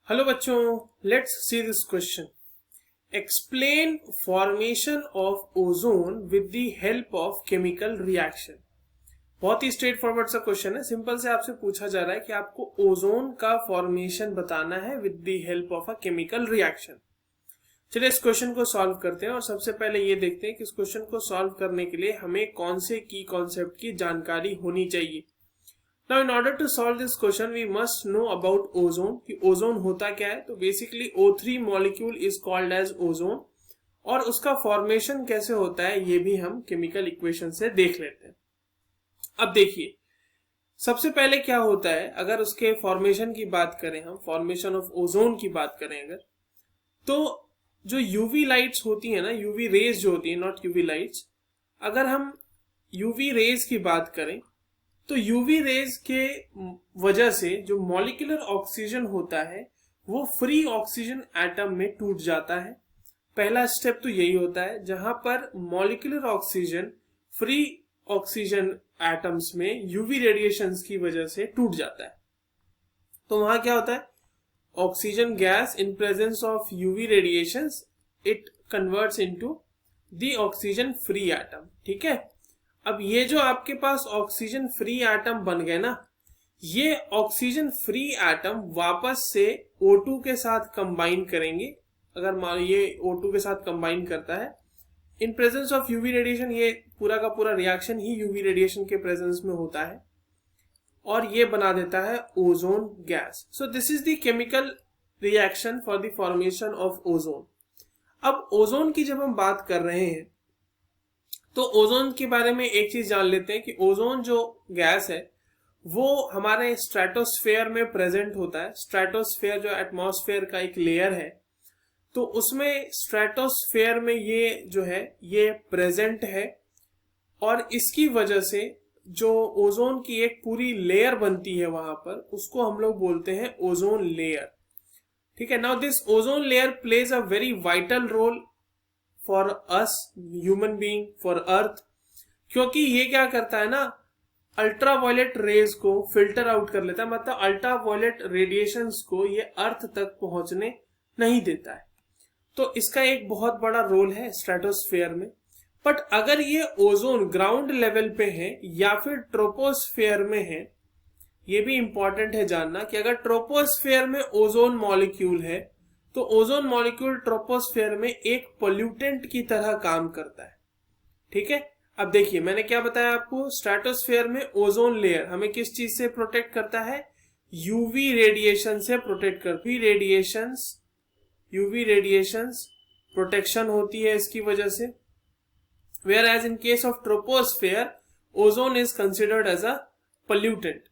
Hello बच्चों, let's see this question. Explain formation of ozone with the help of chemical reaction. बहुत ही straight forward सा question है। Simple से आपसे पूछा जा रहा है कि आपको ओजोन का फॉर्मेशन बताना है with the help of a chemical reaction. चलिए इस क्वेश्चन को सॉल्व करते हैं और सबसे पहले ये देखते हैं कि इस क्वेश्चन को सॉल्व करने के लिए हमें कौन से की कॉन्सेप्ट की जानकारी होनी चाहिए। Now in order to solve this question we must know about ozone कि ओजोन होता क्या है। तो basically O3 molecule is called as ozone और उसका फॉर्मेशन कैसे होता है ये भी हम केमिकल इक्वेशन से देख लेते हैं। अब देखिए सबसे पहले क्या होता है, अगर उसके फॉर्मेशन की बात करें, हम फॉर्मेशन ऑफ ओजोन की बात करें अगर, तो जो यूवी लाइट्स होती है ना, यूवी रेज जो होती है, नॉट यूवी लाइट्स, अगर हम यूवी रेज की बात करें तो यूवी रेज के वजह से जो मॉलिक्यूलर ऑक्सीजन होता है वो फ्री ऑक्सीजन एटम में टूट जाता है। पहला स्टेप तो यही होता है जहां पर molecular oxygen free oxygen atoms में यूवी रेडिएशंस की वजह से टूट जाता है। तो वहां क्या होता है, oxygen gas in presence of UV radiations it converts into the oxygen free atom. ठीक है, अब ये जो आपके पास ऑक्सीजन फ्री एटम बन गए ना, ये ऑक्सीजन फ्री एटम वापस से O2 के साथ कंबाइन करेंगे। अगर मान ये O2 के साथ कंबाइन करता है in presence of UV radiation, ये पूरा का पूरा रिएक्शन ही यूवी रेडिएशन के प्रेजेंस में होता है और ये बना देता है ozone gas. So this is the chemical reaction for the formation of ozone. अब ओजोन की जब हम बात कर रहे हैं तो ओजोन के बारे में एक चीज जान लेते हैं कि ओजोन जो गैस है वो हमारे स्ट्रेटोस्फेयर में प्रेजेंट होता है। स्ट्रेटोस्फेयर जो एटमॉस्फेयर का एक लेयर है, तो उसमें स्ट्रेटोस्फेयर में ये जो है ये प्रेजेंट है और इसकी वजह से जो ओजोन की एक पूरी लेयर बनती है वहां पर, उसको हम लोग बोलते हैं ओजोन लेयर। ठीक है, now this ozone layer plays a very vital role for us human being, for earth, क्योंकि ये क्या करता है ना, अल्ट्रावायलेट रेज को फिल्टर आउट कर लेता है। मतलब अल्ट्रावायलेट रेडिएशंस को ये अर्थ तक पहुंचने नहीं देता है। तो इसका एक बहुत बड़ा रोल है स्ट्रेटोस्फेयर में। बट अगर ये ओजोन ग्राउंड लेवल पे है या फिर ट्रोपोस्फेयर में है, ये भी इंपॉर्टेंट है जानना कि अगर ट्रोपोस्फेयर में ओजोन मॉलिक्यूल है तो ओजोन मॉलिक्यूल ट्रोपोस्फेयर में एक पोल्यूटेंट की तरह काम करता है। ठीक है, अब देखिए मैंने क्या बताया आपको, स्ट्रेटोस्फेयर में ओजोन लेयर हमें किस चीज से प्रोटेक्ट करता है, यूवी रेडिएशन से प्रोटेक्ट करती है। यूवी रेडिएशंस प्रोटेक्शन होती है इसकी वजह से। Whereas in case of troposphere ozone is considered as a pollutant.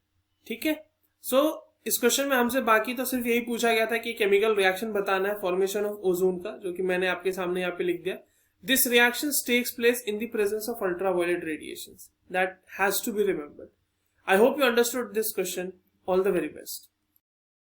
ठीक है, सो इस क्वेश्चन में हमसे बाकी तो सिर्फ यही पूछा गया था कि केमिकल रिएक्शन बताना है फॉर्मेशन ऑफ ओजोन का, जो कि मैंने आपके सामने यहाँ पे लिख दिया। This reaction takes place in the presence of ultraviolet radiations, that has to be remembered. I hope you understood this question. All the very best.